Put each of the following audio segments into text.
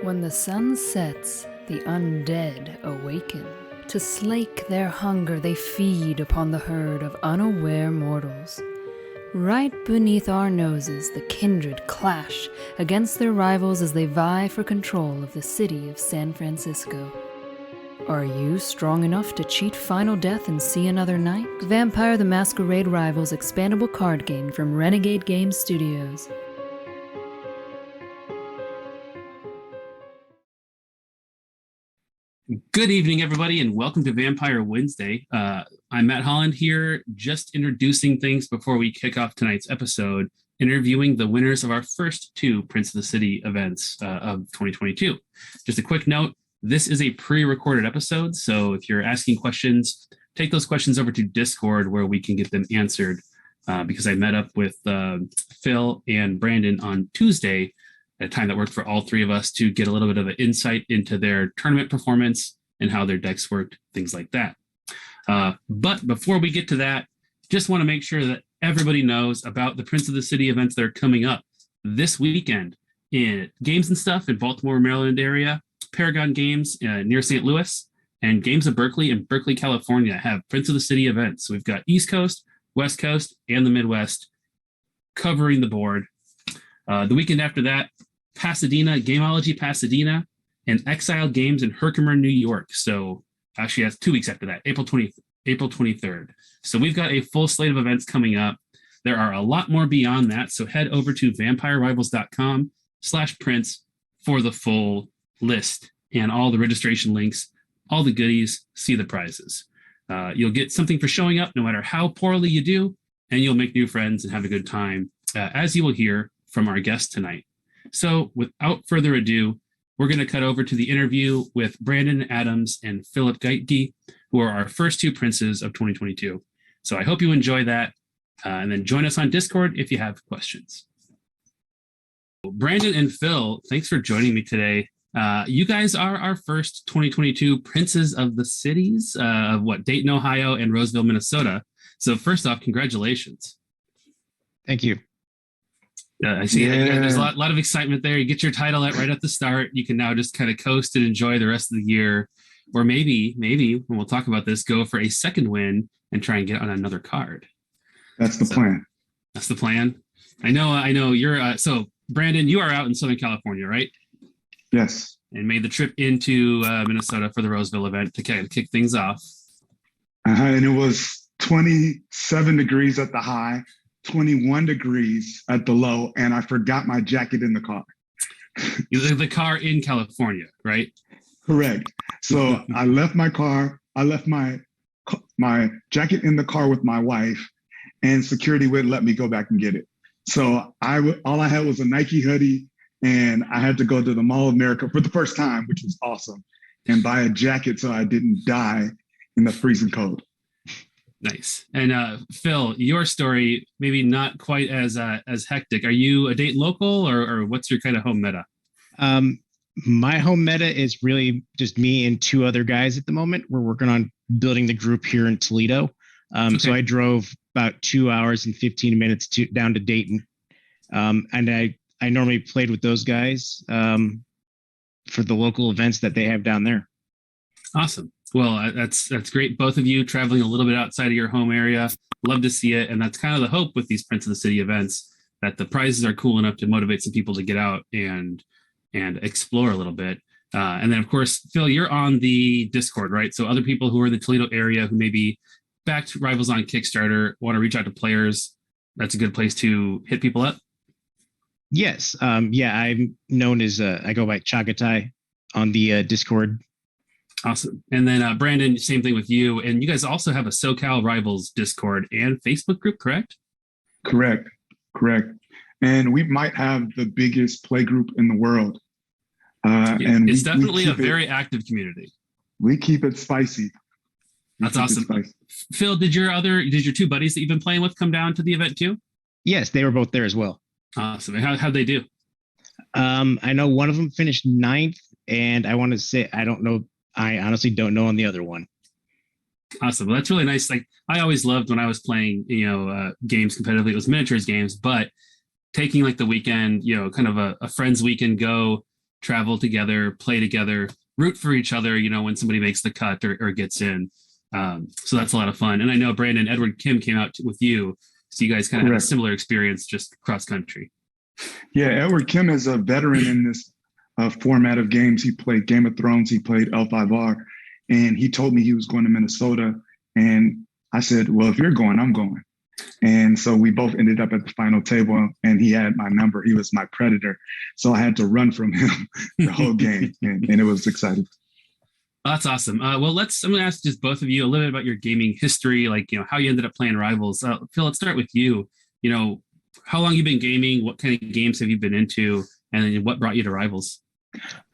When the sun sets, the undead awaken. To slake their hunger, they feed upon the herd of unaware mortals. Right beneath our noses, the kindred clash against their rivals as they vie for control of the city of San Francisco. Are you strong enough to cheat Final Death and see another night? Vampire the Masquerade Rivals expandable card game from Renegade Game Studios. Good evening, everybody, and welcome to Vampire Wednesday. I'm Matt Holland here, just introducing things before we kick off tonight's episode, interviewing the winners of our first two Prince of the City events of 2022. Just a quick note, this is a pre-recorded episode, so if you're asking questions, take those questions over to Discord where we can get them answered, because I met up with Phil and Brandon on Tuesday at a time that worked for all three of us to get a little bit of an insight into their tournament performance and how their decks worked, things like that. But before we get to that, just want to make sure that everybody knows about the Prince of the City events that are coming up this weekend in Games and Stuff in Baltimore, Maryland area, Paragon Games near St. Louis, and Games of Berkeley in Berkeley, California have Prince of the City events. So we've got East Coast, West Coast, and the Midwest covering the board. The weekend after that, Pasadena, Gameology Pasadena, and Exile Games in Herkimer, New York. So actually that's 2 weeks after that, April 23rd. So we've got a full slate of events coming up. There are a lot more beyond that. So head over to vampirerivals.com/prince for the full list and all the registration links, all the goodies, see the prizes. You'll get something for showing up no matter how poorly you do, and you'll make new friends and have a good time, as you will hear from our guest tonight. So without further ado, we're going to cut over to the interview with Brandon Adams and Philip Geitke, who are our first two princes of 2022. So I hope you enjoy that, and then join us on Discord if you have questions. Brandon and Phil, thanks for joining me today. You guys are our first 2022 Princes of the Cities of Dayton, Ohio, and Roseville, Minnesota. So first off, congratulations. Thank you. I see there's a lot of excitement there. You get your title right at the start. You can now just kind of coast and enjoy the rest of the year. Or maybe, when we'll talk about this, go for a second win and try and get on another card. That's the plan. That's the plan. I know you're, so Brandon, you are out in Southern California, right? Yes. And made the trip into Minnesota for the Roseville event to kind of kick things off. And it was 27 degrees at the high, 21 degrees at the low, and I forgot my jacket in the car. The car in California, right? Correct. So I left my car. I left my jacket in the car with my wife, and security wouldn't let me go back and get it. So all I had was a Nike hoodie, and I had to go to the Mall of America for the first time, which was awesome, and buy a jacket so I didn't die in the freezing cold. Nice. And Phil, your story maybe not quite as hectic. Are you a Dayton local, or what's your kind of home meta? My home meta is really just me and two other guys at the moment. We're working on building the group here in Toledo. Okay. So I drove about 2 hours and 15 minutes down to Dayton. And I normally played with those guys for the local events that they have down there. Awesome. Well, that's great. Both of you traveling a little bit outside of your home area. Love to see it. And that's kind of the hope with these Prince of the City events, that the prizes are cool enough to motivate some people to get out and explore a little bit. And then, of course, Phil, you're on the Discord, right? So other people who are in the Toledo area who maybe backed Rivals on Kickstarter, want to reach out to players, that's a good place to hit people up? Yes. I'm known as, I go by Chagatai on the Discord. Awesome. And then Brandon, same thing with you. And you guys also have a SoCal Rivals Discord and Facebook group, correct? Correct. And we might have the biggest play group in the world. And it's definitely a very active community. We keep it spicy. That's awesome. Phil, did your two buddies that you've been playing with come down to the event too? Yes, they were both there as well. Awesome. And how'd they do? I know one of them finished 9th, and I want to say, I honestly don't know on the other one. Awesome. Well, that's really nice. Like, I always loved when I was playing, games competitively. It was miniatures games, but taking like the weekend, kind of a friend's weekend go travel together, play together, root for each other, when somebody makes the cut or gets in. So that's a lot of fun. And I know Brandon, Edward Kim came out with you. So you guys kind of had a similar experience, just cross country. Yeah, Edward Kim is a veteran in this format of games. He played Game of Thrones, he played L5R, and he told me he was going to Minnesota. And I said, well, if you're going, I'm going. And so we both ended up at the final table, and he had my number. He was my predator. So I had to run from him the whole game, and it was exciting. That's awesome. Well, I'm going to ask just both of you a little bit about your gaming history, like, how you ended up playing Rivals. Phil, let's start with you. How long you've been gaming, what kind of games have you been into, and then what brought you to Rivals?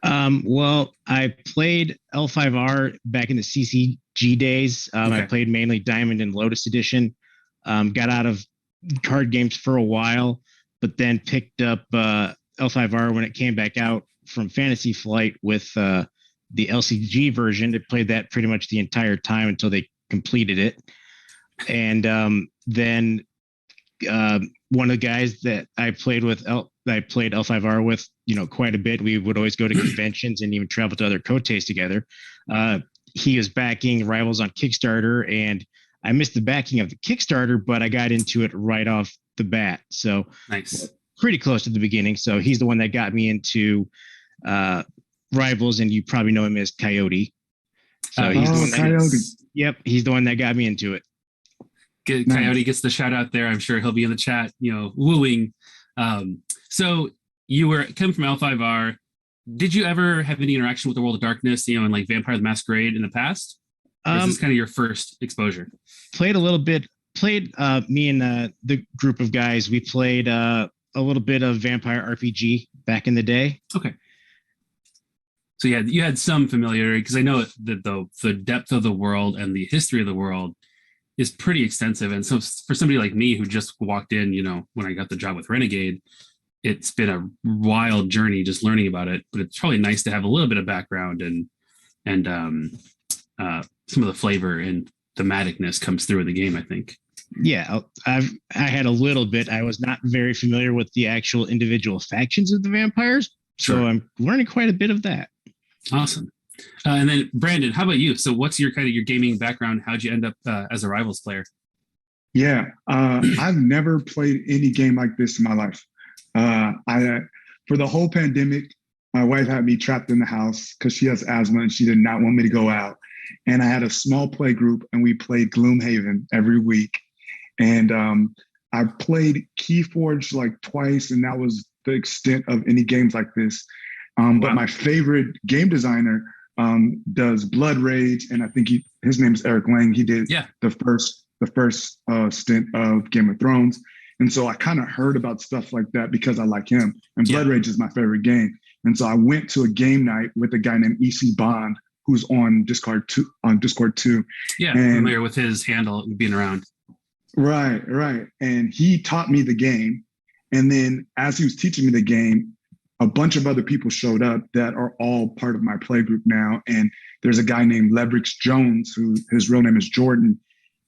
Well, I played L5R back in the CCG days. I played mainly Diamond and Lotus Edition. Got out of card games for a while, but then picked up L5R when it came back out from Fantasy Flight with the LCG version. They played that pretty much the entire time until they completed it. And then one of the guys that I played with, I played L5R with, quite a bit. We would always go to conventions and even travel to other Koteis together. He was backing Rivals on Kickstarter, and I missed the backing of the Kickstarter, but I got into it right off the bat. So nice, pretty close to the beginning. So he's the one that got me into Rivals, and you probably know him as Coyote. So he's the one Coyote. Yep, he's the one that got me into it. Coyote gets the shout out there. I'm sure he'll be in the chat, wooing. So you were coming from L5R. Did you ever have any interaction with the World of Darkness, and like Vampire the Masquerade in the past? Or is this kind of your first exposure? Played a little bit. Me and the group of guys, we played a little bit of Vampire RPG back in the day. Okay. So yeah, you had some familiarity, because I know that the depth of the world and the history of the world is pretty extensive. And so for somebody like me who just walked in, when I got the job with Renegade, it's been a wild journey just learning about it. But it's probably nice to have a little bit of background and some of the flavor and thematicness comes through in the game, I think. Yeah, I had a little bit. I was not very familiar with the actual individual factions of the vampires, so I'm learning quite a bit of that. Awesome. And then Brandon, how about you? So what's your gaming background? How'd you end up as a Rivals player? Yeah, I've never played any game like this in my life. For the whole pandemic, my wife had me trapped in the house because she has asthma and she did not want me to go out. And I had a small play group, and we played Gloomhaven every week. And I played Keyforge like twice, and that was the extent of any games like this. But my favorite game designer does Blood Rage, and I think his name is Eric Lang. He did the first stint of Game of Thrones. And so I kind of heard about stuff like that because I like him. And Blood Rage is my favorite game. And so I went to a game night with a guy named EC Bond, who's on Discord too. Yeah, and familiar with his handle being around. Right. And he taught me the game. And then as he was teaching me the game, a bunch of other people showed up that are all part of my play group now. And there's a guy named Leverix Jones, who his real name is Jordan.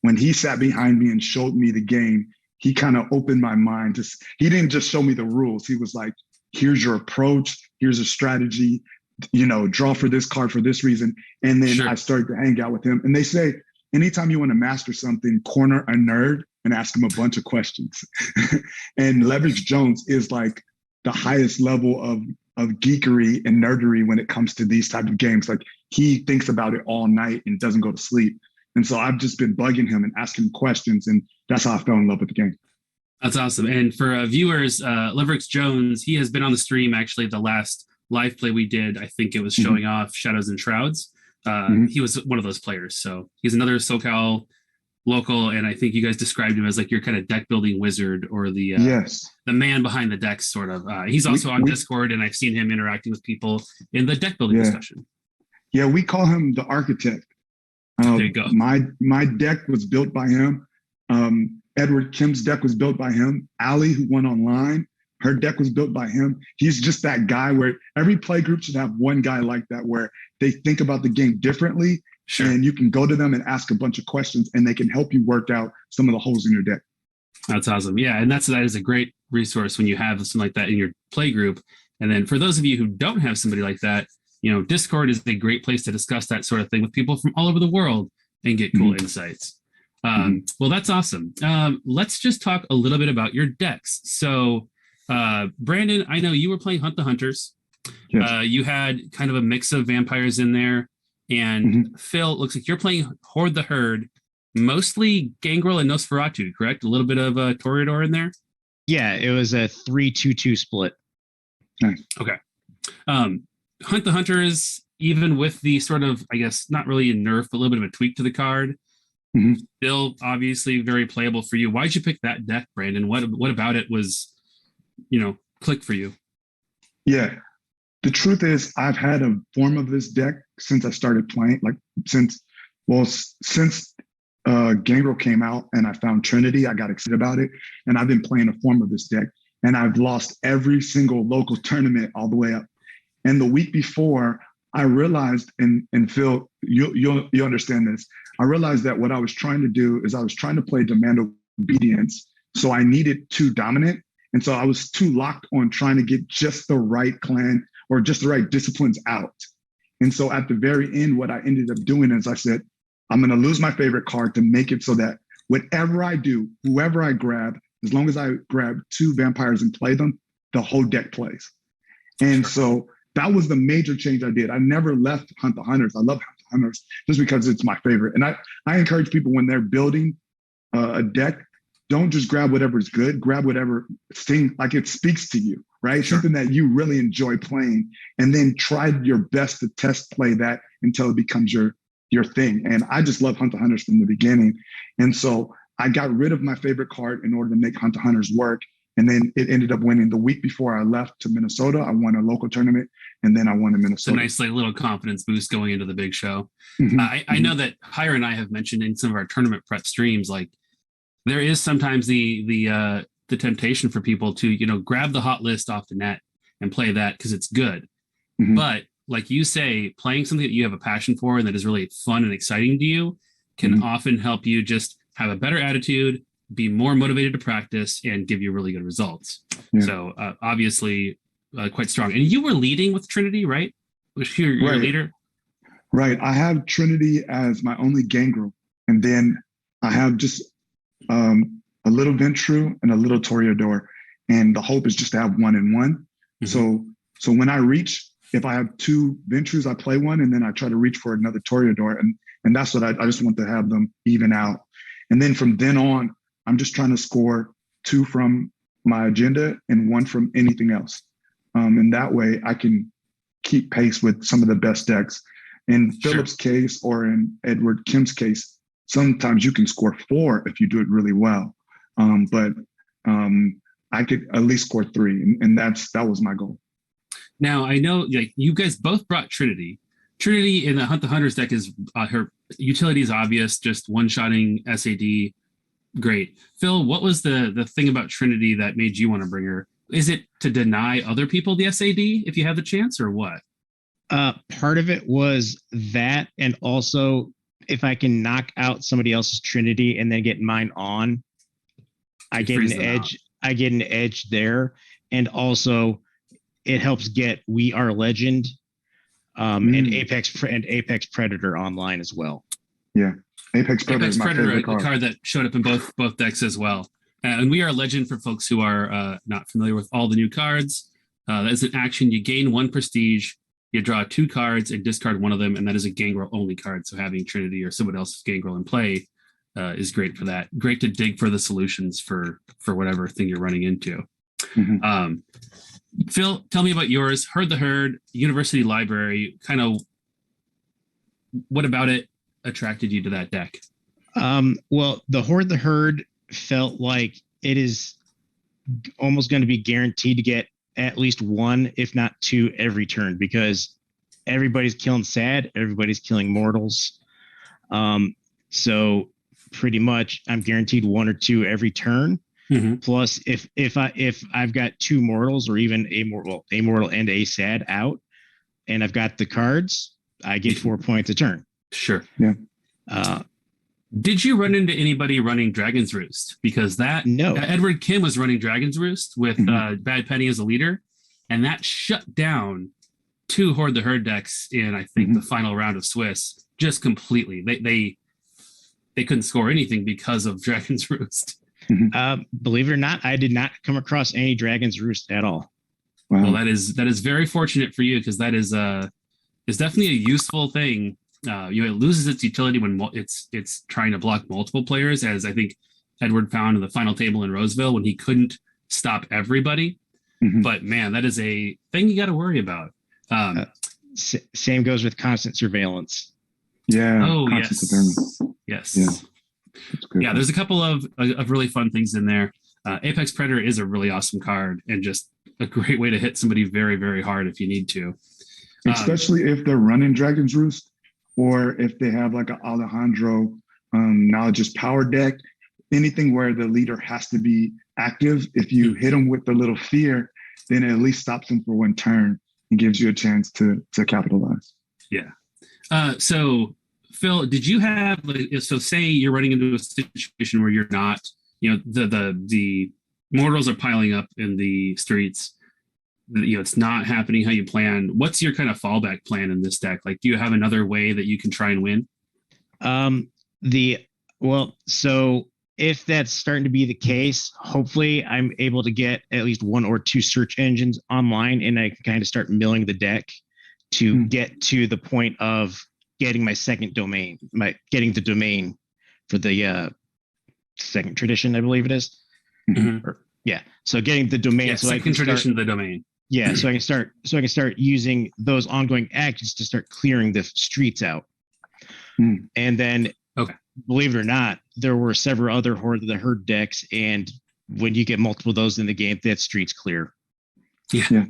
When he sat behind me and showed me the game, he kind of opened my mind. He didn't just show me the rules. He was like, here's your approach. Here's a strategy. Draw for this card for this reason. And then I started to hang out with him. And they say, anytime you want to master something, corner a nerd and ask him a bunch of questions. And Leverix Jones is like the highest level of geekery and nerdery when it comes to these type of games. Like, he thinks about it all night and doesn't go to sleep. And so I've just been bugging him and asking him questions. And that's how I fell in love with the game. That's awesome. And for viewers, Leverix Jones, he has been on the stream. Actually, the last live play we did, I think it was showing off Shadows and Shrouds. He was one of those players. So he's another SoCal local. And I think you guys described him as like your kind of deck building wizard, or the man behind the decks, sort of. He's also on Discord, and I've seen him interacting with people in the deck building discussion. Yeah, we call him the architect. There you go. My deck was built by him. Edward Kim's deck was built by him. Allie, who went online, her deck was built by him. He's just that guy where every play group should have one guy like that, where they think about the game differently, and you can go to them and ask a bunch of questions, and they can help you work out some of the holes in your deck. That's awesome. Yeah, and that is a great resource when you have something like that in your play group, And then for those of you who don't have somebody like that, Discord is a great place to discuss that sort of thing with people from all over the world and get cool insights. Well, that's awesome. Let's just talk a little bit about your decks. So, Brandon, I know you were playing Hunt the Hunters. Yes. You had kind of a mix of vampires in there. And Phil, it looks like you're playing Horde the Herd, mostly Gangrel and Nosferatu, correct? A little bit of Toreador in there? Yeah, it was a 3-2-2 split. Nice. Okay. Hunt the Hunters, even with the sort of, I guess, not really a nerf, but a little bit of a tweak to the card, still obviously very playable for you. Why'd you pick that deck, Brandon? What about it was, click for you? Yeah. The truth is, I've had a form of this deck since I started playing, since Gangrel came out and I found Trinity, I got excited about it. And I've been playing a form of this deck. And I've lost every single local tournament all the way up. And the week before, I realized, and Phil, you'll understand this. I realized that what I was trying to do is I was trying to play Demand Obedience. So I needed 2 dominant. And so I was too locked on trying to get just the right clan or just the right disciplines out. And so at the very end, what I ended up doing is I said, I'm going to lose my favorite card to make it so that whatever I do, whoever I grab, as long as I grab 2 vampires and play them, the whole deck plays. And so that was the major change I did. I never left Hunt the Hunters. I love Hunt the Hunters just because it's my favorite. And I encourage people when they're building a deck, don't just grab whatever's good, grab whatever like it speaks to you, right? Sure. Something that you really enjoy playing, and then try your best to test play that until it becomes your thing. And I just love Hunt the Hunters from the beginning. And so I got rid of my favorite card in order to make Hunt the Hunters work. And then it ended up winning. The week before I left to Minnesota, I won a local tournament, and then I won in Minnesota. It's a nice little confidence boost going into the big show. I know that Hire and I have mentioned in some of our tournament prep streams, like there is sometimes the temptation for people to, grab the hot list off the net and play that because it's good. But like you say, playing something that you have a passion for and that is really fun and exciting to you can often help you just have a better attitude, be more motivated to practice, and give you really good results. So obviously quite strong. And you were leading with Trinity, right? Was your leader? Right. I have Trinity as my only Gangrel. And then I have just a little Ventru and a little Toreador. And the hope is just to have 1 and 1. So when I reach, if I have 2 Ventrus, I play 1, and then I try to reach for another Toreador. And that's what I just want to have them even out. And then from then on, I'm just trying to score 2 from my agenda and 1 from anything else. And that way I can keep pace with some of the best decks. In Philip's case, or in Edward Kim's case, sometimes you can score 4 if you do it really well. But I could at least score 3. And that was my goal. Now, I know you guys both brought Trinity. Trinity in the Hunt the Hunters deck is her utility is obvious, just one-shotting SAD. Great. Phil, what was the thing about Trinity that made you want to bring her? Is it to deny other people the SAD if you have the chance, or what? Part of it was that, and also if I can knock out somebody else's Trinity and then get mine on, I get an edge. I get an edge there, and also it helps get We Are Legend and Apex Predator online as well. Yeah. Apex Predator is my favorite card. A card that showed up in both decks as well. And We Are Legend, for folks who are not familiar with all the new cards, that is an action. You gain 1 prestige, you draw 2 cards and discard 1 of them, and that is a Gangrel only card. So having Trinity or someone else's Gangrel in play is great for that. Great to dig for the solutions for whatever thing you're running into. Phil, tell me about yours. Herd the Herd, University Library. Kind of what about it attracted you to that deck? Well, the Horde the Herd felt like it is almost going to be guaranteed to get at least 1, if not 2, every turn, because everybody's killing Sad, everybody's killing mortals. So pretty much I'm guaranteed 1 or 2 every turn. Plus, if I've got 2 mortals or even a mortal and a Sad out, and I've got the cards, I get 4 points a turn. Sure. Yeah. Did you run into anybody running Dragon's Roost? Because no. Edward Kim was running Dragon's Roost with Bad Penny as a leader, and that shut down 2 Horde the Herd decks in, I think, the final round of Swiss just completely. They couldn't score anything because of Dragon's Roost. Believe it or not, I did not come across any Dragon's Roost at all. Wow. Well, that is very fortunate for you, because that is definitely a useful thing. It loses its utility when it's trying to block multiple players, as I think Edward found in the final table in Roseville when he couldn't stop everybody. But man, that is a thing you got to worry about. Same goes with constant surveillance. Yeah. Oh, constant surveillance. yes. Yeah. That's good. Yeah, there's a couple of really fun things in there. Apex Predator is a really awesome card and just a great way to hit somebody very, very hard if you need to. Especially if they're running Dragon's Roost, or if they have like an Alejandro Knowledge's power deck, anything where the leader has to be active. If you hit them with the little fear, then it at least stops them for one turn and gives you a chance to capitalize. Yeah. So Phil, did you have, so say you're running into a situation where you're not, the mortals are piling up in the streets, it's not happening how you planned. What's your kind of fallback plan in this deck? Like, do you have another way that you can try and win? So if that's starting to be the case, hopefully I'm able to get at least 1 or 2 search engines online, and I can kind of start milling the deck to get to the point of getting my second domain, getting the domain for the second tradition, I believe it is. So getting the domain. Yeah, so second tradition of the domain. Yeah, so I can start using those ongoing actions to start clearing the streets out. And then, believe it or not, there were several other Horde of the Herd decks, and when you get multiple of those in the game, that street's clear. Yeah.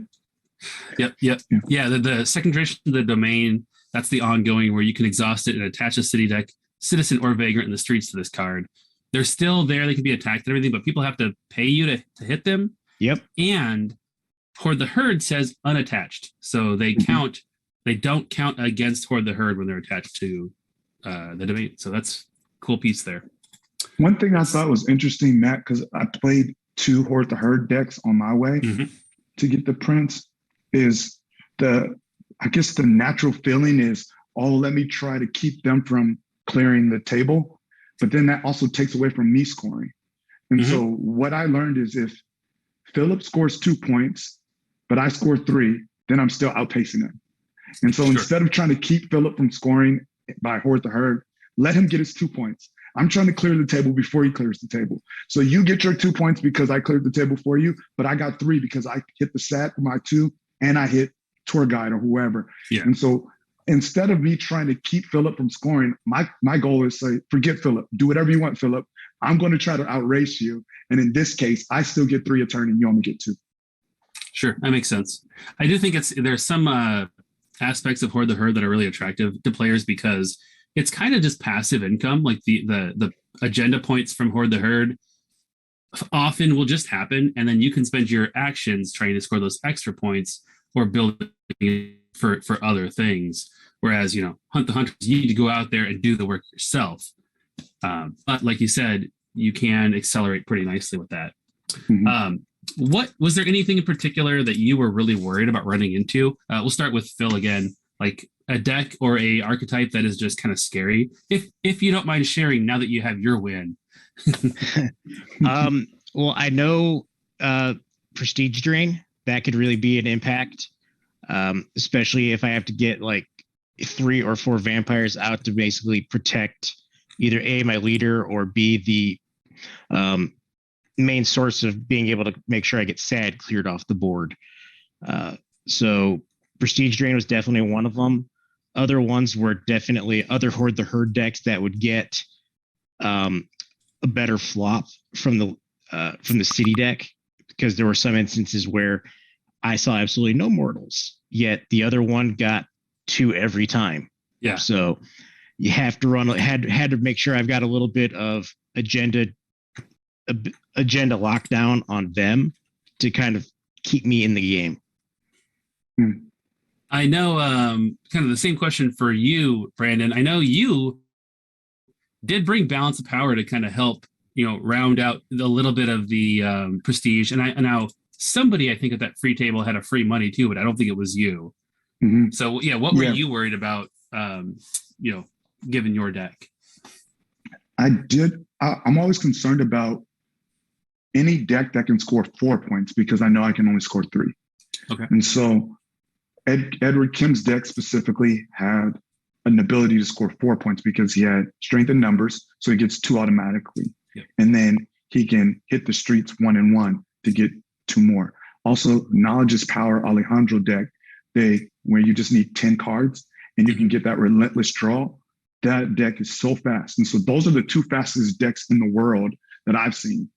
The second tradition of the domain, that's the ongoing, where you can exhaust it and attach a city deck, citizen or vagrant in the streets to this card. They're still there, they can be attacked and everything, but people have to pay you to hit them. Yep. And Horde the Herd says unattached, so they don't count against Horde the Herd when they're attached to the domain. So that's a cool piece there. One thing I thought was interesting, Matt, because I played 2 Horde the Herd decks on my way to get the Prince, is I guess the natural feeling is, let me try to keep them from clearing the table. But then that also takes away from me scoring. And so what I learned is, if Philip scores 2 points, but I score 3, then I'm still outpacing him. And so instead of trying to keep Philip from scoring by Horde the Herd, let him get his 2 points. I'm trying to clear the table before he clears the table. So you get your 2 points because I cleared the table for you, but I got 3 because I hit the SAT for my 2 and I hit tour guide or whoever. Yeah. And so instead of me trying to keep Philip from scoring, my goal is say, forget Philip, do whatever you want, Philip. I'm going to try to outrace you. And in this case, I still get 3 a turn and you only get 2. Sure, that makes sense. I do think there's some aspects of Horde the Herd that are really attractive to players, because it's kind of just passive income. Like the agenda points from Horde the Herd often will just happen, and then you can spend your actions trying to score those extra points or building for other things. Whereas, Hunt the Hunters, you need to go out there and do the work yourself. But like you said, you can accelerate pretty nicely with that. What was there anything in particular that you were really worried about running into? We'll start with Phil again. Like a deck or a archetype that is just kind of scary, if you don't mind sharing, now that you have your win. Well, I know Prestige Drain, that could really be an impact, especially if I have to get like 3 or 4 vampires out to basically protect either A, my leader, or B, the main source of being able to make sure I get SAD cleared off the board. So Prestige Drain was definitely one of them. Other ones were definitely other Horde the Herd decks that would get a better flop from the city deck, because there were some instances where I saw absolutely no mortals, yet the other one got 2 every time. Yeah. So you have to had to make sure I've got a little bit of agenda lockdown on them to kind of keep me in the game. I know kind of the same question for you, Brandon. I know you did bring Balance of Power to kind of help, round out a little bit of the prestige. And now somebody I think at that free table had a free money too, but I don't think it was you. Mhm. So yeah, what were you worried about? Given your deck. I'm always concerned about any deck that can score 4 points because I know I can only score 3. Okay. And so Edward Kim's deck specifically had an ability to score 4 points because he had strength in numbers, so he gets 2 automatically. Yep. And then he can hit the streets 1 and 1 to get 2 more. Also, Knowledge is Power Alejandro deck, where you just need 10 cards and you can get that relentless draw. That deck is so fast. And so those are the 2 fastest decks in the world that I've seen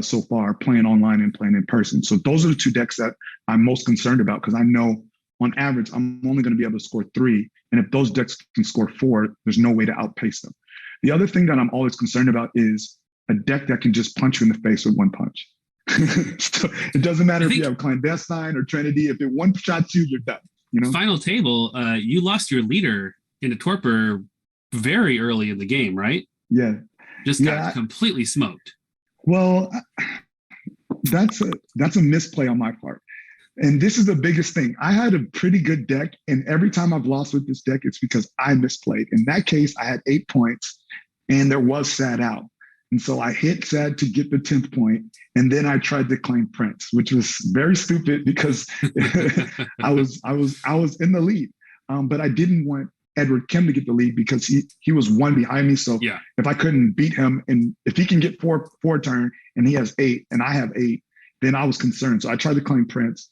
so far, playing online and playing in person. So those are the 2 decks that I'm most concerned about because I know on average, I'm only going to be able to score 3. And if those decks can score 4, there's no way to outpace them. The other thing that I'm always concerned about is a deck that can just punch you in the face with 1 punch. So it doesn't matter if you have Clandestine or Trinity. If it one-shots you, you're done. You know? Final table, you lost your leader into torpor very early in the game, right? Yeah. Just got completely smoked. Well, that's a misplay on my part. And this is the biggest thing. I had a pretty good deck, and every time I've lost with this deck, it's because I misplayed. In that case, I had 8 points, and there was Sad out. And so I hit Sad to get the 10th point, and then I tried to claim Prince, which was very stupid because I was in the lead. But I didn't want Edward Kim to get the lead because he was 1 behind me. So if I couldn't beat him, and if he can get four turn and he has 8 and I have 8, then I was concerned. So I tried to claim Prince,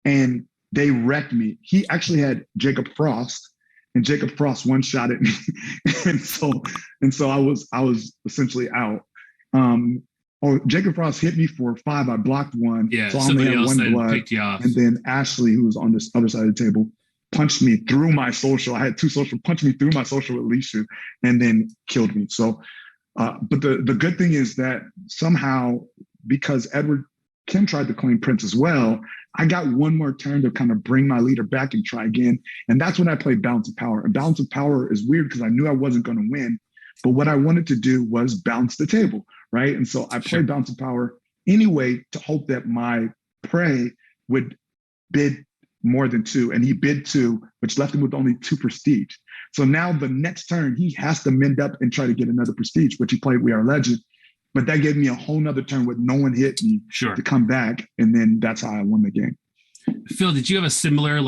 and they wrecked me. He actually had Jacob Frost, and Jacob Frost one-shotted me. and so I was essentially out. Jacob Frost hit me for 5. I blocked 1. Yeah, so I only had 1 blood. Picked you off. And then Ashley, who was on this other side of the table, punched me through my social. I had 2 social, punched me through my social with Lishu, and then killed me. So, but the good thing is that somehow, because Edward Kim tried to claim Prince as well, I got 1 more turn to kind of bring my leader back and try again. And that's when I played Balance of Power. And Balance of Power is weird because I knew I wasn't going to win, but what I wanted to do was balance the table, right? And so I played Balance of Power anyway to hope that my prey would bid more than 2, and he bid 2, which left him with only 2 prestige. So now the next turn, he has to mend up and try to get another prestige, which he played We Are Legend. But that gave me a whole nother turn with no one hit me to come back. And then that's how I won the game. Phil, did you have a similar,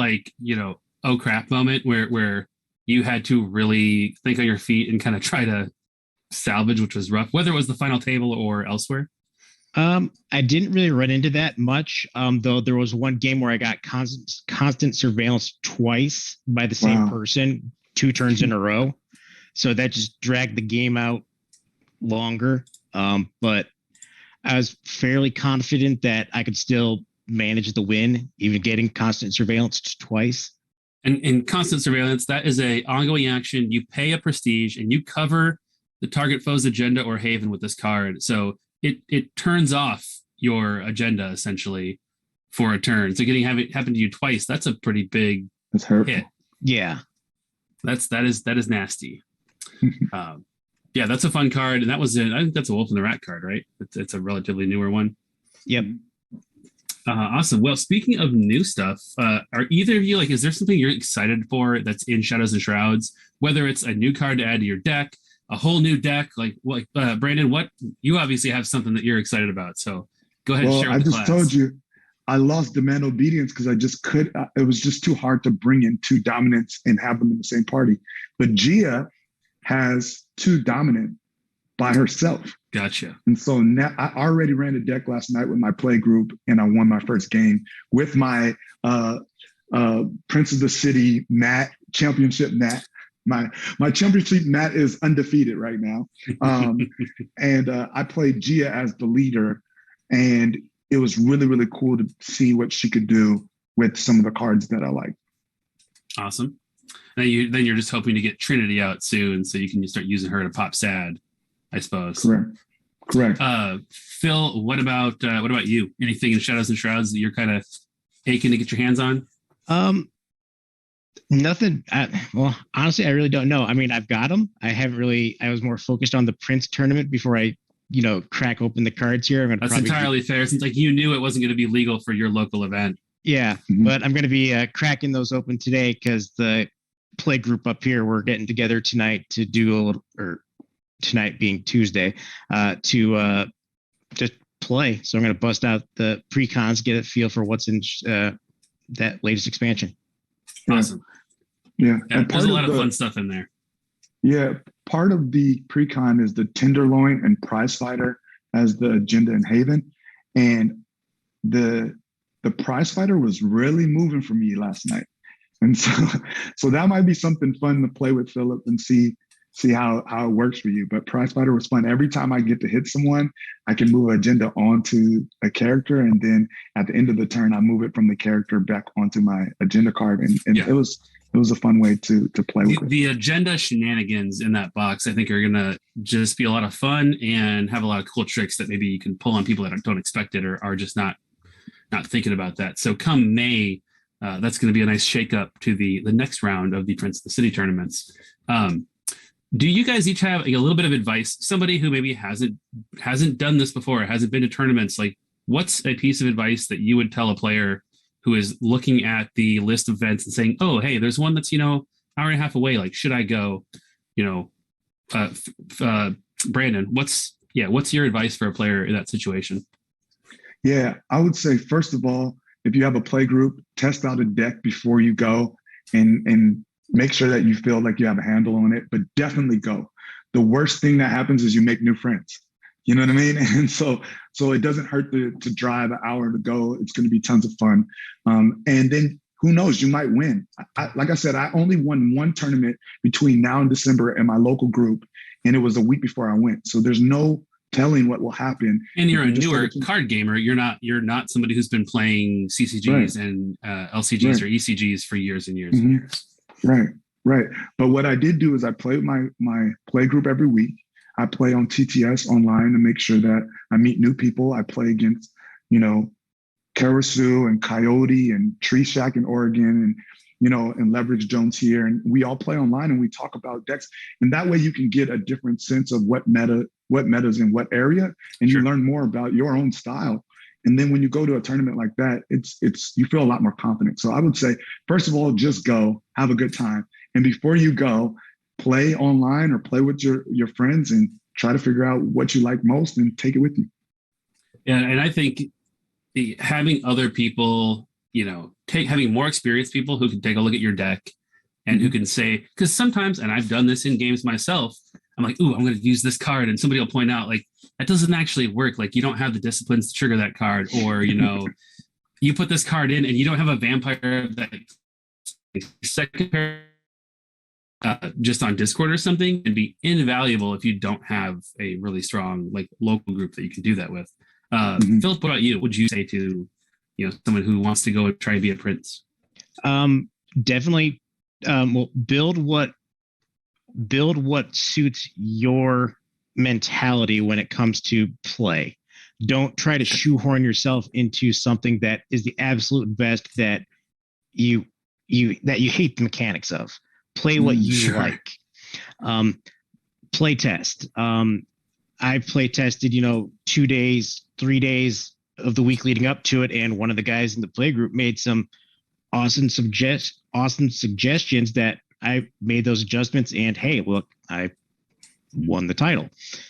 oh crap moment where you had to really think on your feet and kind of try to salvage, which was rough, whether it was the final table or elsewhere? I didn't really run into that much, though there was 1 game where I got constant surveillance twice by the same person, 2 turns in a row. So that just dragged the game out longer. But I was fairly confident that I could still manage the win, even getting constant surveillance twice. And in constant surveillance, that is a ongoing action. You pay a prestige and you cover the target foe's agenda or haven with this card. So it turns off your agenda essentially for a turn. So have it happen to you twice, that's a pretty big hit. Yeah. That is nasty. Yeah, that's a fun card. And that was I think that's a Wolf and the Rat card, right? It's a relatively newer one. Yep. Awesome. Well, speaking of new stuff, are either of you is there something you're excited for that's in Shadows and Shrouds? Whether it's a new card to add to your deck, a whole new deck, Brandon, what you obviously have something that you're excited about. So go ahead and share with the class. I just told you I lost Demand Obedience because I just it was just too hard to bring in 2 dominants and have them in the same party. But Gia has 2 dominant by herself. Gotcha. And so now I already ran a deck last night with my play group, and I won my first game with my Prince of the City Matt, championship Matt. My championship Matt is undefeated right now. And I played Gia as the leader, and it was really, really cool to see what she could do with some of the cards that I like. Awesome. Then you're just hoping to get Trinity out soon so you can start using her to pop Sad, I suppose. Correct. Phil, what about you? Anything in Shadows and Shrouds that you're kind of aching to get your hands on? Nothing. Well, honestly, I really don't know. I mean, I've got them. I was more focused on the Prince tournament before I crack open the cards here. That's entirely fair. Since like you knew it wasn't going to be legal for your local event. Yeah, but I'm going to be cracking those open today because the play group up here, we're getting together tonight to do a little, or tonight being Tuesday, to just play. So I'm going to bust out the pre-cons, get a feel for what's in that latest expansion. Awesome. Yeah. And there's a lot of fun stuff in there. Yeah. Part of the pre-con is the Tenderloin and Prize Fighter as the agenda in Haven. And the Prize Fighter was really moving for me last night. And so that might be something fun to play with Philip and see how it works for you. But Prize Fighter was fun. Every time I get to hit someone, I can move an agenda onto a character. And then at the end of the turn, I move it from the character back onto my agenda card. And it was a fun way to play with it. The agenda shenanigans in that box, I think, are going to just be a lot of fun and have a lot of cool tricks that maybe you can pull on people that don't expect it or are just not thinking about that. So come May, that's going to be a nice shakeup to the next round of the Prince of the City tournaments. Do you guys each have a little bit of advice? Somebody who maybe hasn't done this before, hasn't been to tournaments, like what's a piece of advice that you would tell a player who is looking at the list of events and saying, oh, hey, there's one that's, hour and a half away. Like, should I go? Brandon, what's your advice for a player in that situation? Yeah, I would say, first of all, if you have a play group, test out a deck before you go and make sure that you feel like you have a handle on it, but definitely go. The worst thing that happens is you make new friends. You know what I mean? And so it doesn't hurt to drive an hour to go. It's going to be tons of fun. And then who knows, you might win. Like I said, I only won one tournament between now and December in my local group, and it was a week before I went. So there's no telling what will happen. And you're a newer card gamer. You're not somebody who's been playing CCGs and LCGs or ECGs for years and years and years. Right. But what I did do is I played my play group every week. I play on TTS online to make sure that I meet new people. I play against, Karasu and Coyote and Tree Shack in Oregon and Leverage Jones here. And we all play online and we talk about decks. And that way you can get a different sense of what meta's in what area, and you learn more about your own style. And then when you go to a tournament like that, it's you feel a lot more confident. So I would say, first of all, just go, have a good time. And before you go, play online or play with your friends and try to figure out what you like most and take it with you. Yeah, and I think having other people, having more experienced people who can take a look at your deck and who can say, because sometimes, and I've done this in games myself, I'm like, ooh, I'm going to use this card, and somebody will point out, like, that doesn't actually work. Like, you don't have the disciplines to trigger that card, or you put this card in and you don't have a vampire that second pair just on Discord or something, and be invaluable if you don't have a really strong local group that you can do that with. Philip, what about you? What would you say to someone who wants to go and try and be a prince? Definitely, build what suits your mentality when it comes to play. Don't try to shoehorn yourself into something that is the absolute best that you hate the mechanics of. Play what you like. Play test. I play tested, 2 days, 3 days of the week leading up to it, and one of the guys in the play group made some awesome suggestions that I made those adjustments, and hey, look, I won the title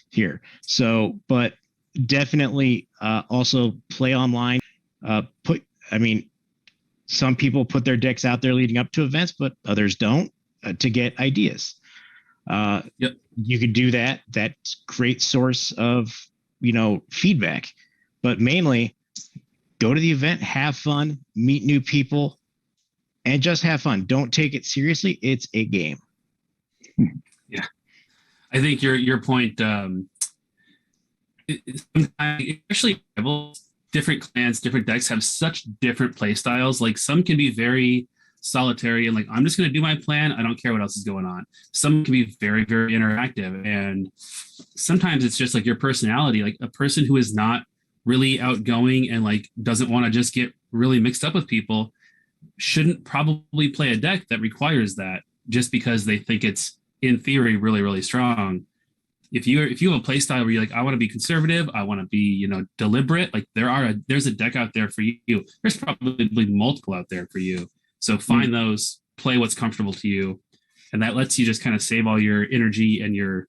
here. So, but definitely also play online. Some people put their decks out there leading up to events, but others don't, to get ideas. You could do that. That's great source of, feedback, but mainly go to the event, have fun, meet new people, and just have fun. Don't take it seriously. It's a game. Yeah. I think your point, especially different clans, different decks have such different play styles. Like, some can be very solitary and I'm just going to do my plan. I don't care what else is going on. Some can be very, very interactive. And sometimes it's just your personality, like a person who is not really outgoing and doesn't want to just get really mixed up with people shouldn't probably play a deck that requires that just because they think it's in theory really, really strong. if you have a play style where you're like, I want to be conservative, I want to be, deliberate, like there's a deck out there for you. There's probably multiple out there for you. So find those, play what's comfortable to you, and that lets you just kind of save all your energy and your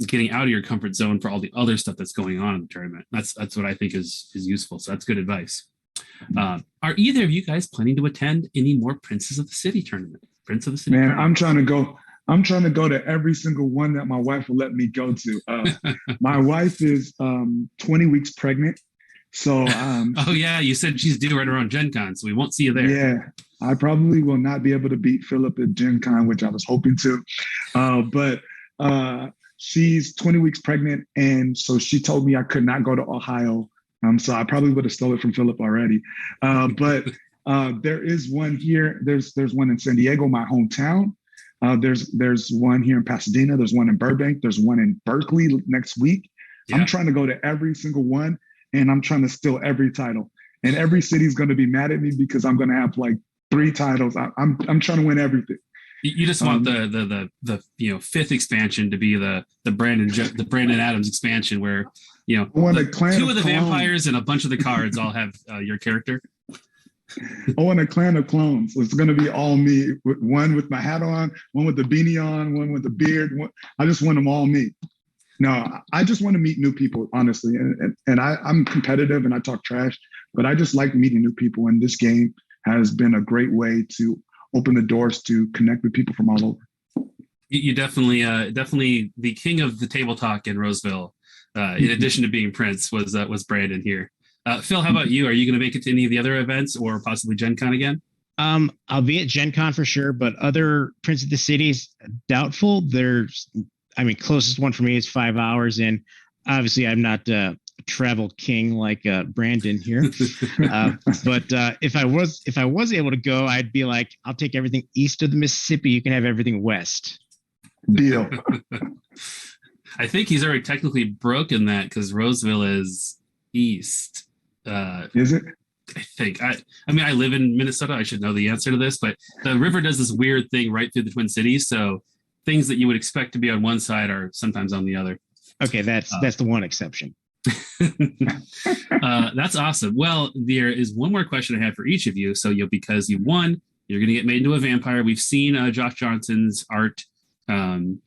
getting out of your comfort zone for all the other stuff that's going on in the tournament. That's what I think is useful. So that's good advice. Are either of you guys planning to attend any more Princes of the City tournament? Prince of the City. Man, tournament? I'm trying to go to every single one that my wife will let me go to. My wife is 20 weeks pregnant. So oh yeah, you said she's due right around Gen Con, so we won't see you there. Yeah, I probably will not be able to beat Philip at Gen Con, which I was hoping to. But she's 20 weeks pregnant, and so she told me I could not go to Ohio. So I probably would have stole it from Philip already. But there is one here. There's one in San Diego, my hometown. There's one here in Pasadena. There's one in Burbank. There's one in Berkeley next week. Yeah. I'm trying to go to every single one, and I'm trying to steal every title. And every city's going to be mad at me because I'm going to have like 3 titles. I'm trying to win everything. You just want the fifth expansion to be the Brandon Adams expansion where I want 2 of the vampires and a bunch of the cards all have your character. I want a clan of clones. It's going to be all me. One with my hat on, one with the beanie on, one with the beard. I just want them all me. No, I just want to meet new people, honestly. And I'm competitive and I talk trash, but I just like meeting new people. And this game has been a great way to open the doors to connect with people from all over. You definitely the king of the table talk in Roseville, in addition to being Prince, was Brandon here. Phil, how about you? Are you going to make it to any of the other events or possibly Gen Con again? I'll be at Gen Con for sure, but other Prince of the Cities, doubtful. Closest one for me is 5 hours, and obviously I'm not a travel king like Brandon here. But if I was able to go, I'd be like, I'll take everything east of the Mississippi. You can have everything west. Deal. I think he's already technically broken that because Roseville is east. Is it? I think. I live in Minnesota. I should know the answer to this, but the river does this weird thing right through the Twin Cities. So things that you would expect to be on one side are sometimes on the other. Okay, that's the one exception. That's awesome. Well, there is one more question I have for each of you. So because you won, you're going to get made into a vampire. We've seen Josh Johnson's art, kind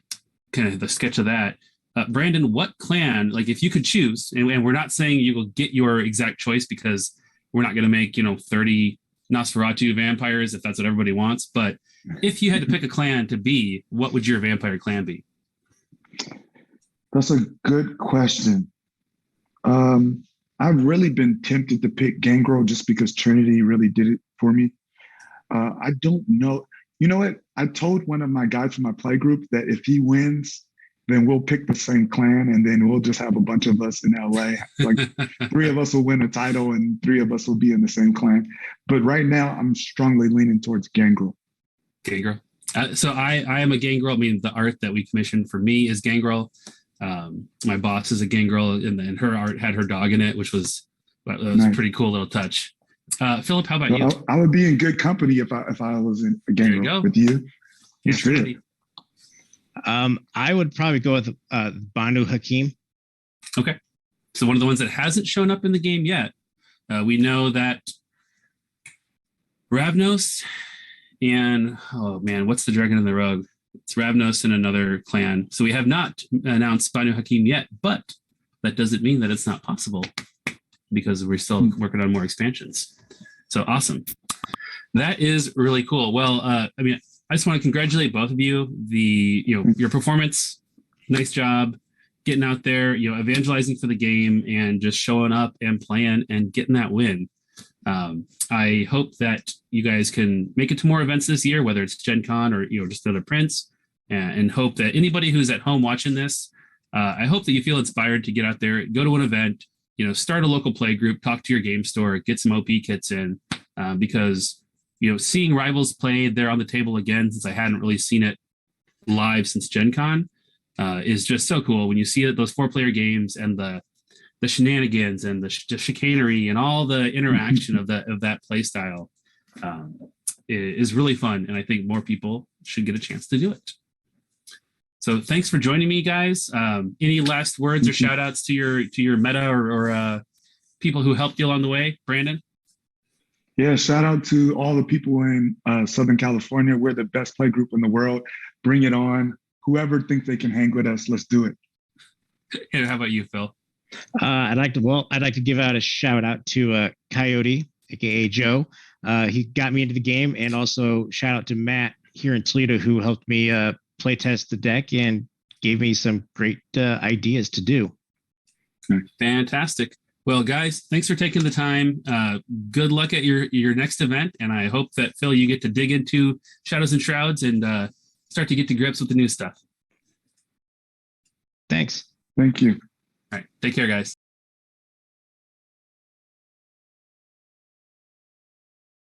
of the sketch of that. Brandon, what clan, like if you could choose, and we're not saying you will get your exact choice because we're not going to make, 30 Nosferatu vampires if that's what everybody wants. But if you had to pick a clan to be, what would your vampire clan be? That's a good question. I've really been tempted to pick Gangrel just because Trinity really did it for me. I don't know. You know what? I told one of my guys from my play group that if he wins, then we'll pick the same clan, and then we'll just have a bunch of us in LA. Like 3 of us will win a title, and 3 of us will be in the same clan. But right now, I'm strongly leaning towards Gangrel. Gangrel. So I am a Gangrel. I mean, the art that we commissioned for me is Gangrel. My boss is a Gangrel, and her art had her dog in it, which was nice. A pretty cool little touch. Philip, how about you? I would be in good company if I was in a Gangrel with you. Yes, Trinity. I would probably go with Banu Hakim. Okay. So one of the ones that hasn't shown up in the game yet. We know that Ravnos and, what's the dragon in the rogue? It's Ravnos and another clan. So we have not announced Banu Hakim yet, but that doesn't mean that it's not possible because we're still working on more expansions. So awesome. That is really cool. Well, I just want to congratulate both of you. Your performance, nice job getting out there, evangelizing for the game and just showing up and playing and getting that win. I hope that you guys can make it to more events this year, whether it's Gen Con or just another Prince, and hope that anybody who's at home watching this, I hope that you feel inspired to get out there, go to an event, start a local play group, talk to your game store, get some OP kits in, because seeing Rivals play there on the table again, since I hadn't really seen it live since Gen Con, is just so cool. When you see it, those 4-player games and the shenanigans and the chicanery and all the interaction of that play style is really fun. And I think more people should get a chance to do it. So thanks for joining me, guys. Any last words or shout outs to your meta or people who helped you along the way? Brandon? Yeah, shout out to all the people in Southern California. We're the best play group in the world. Bring it on. Whoever thinks they can hang with us, let's do it. And how about you, Phil? I'd like to give out a shout out to Coyote, aka Joe. He got me into the game, and also shout out to Matt here in Toledo, who helped me play test the deck and gave me some great ideas to do. Fantastic. Well, guys, thanks for taking the time. Good luck at your next event, and I hope that, Phil, you get to dig into Shadows and Shrouds and start to get to grips with the new stuff. Thanks. Thank you. All right. Take care, guys.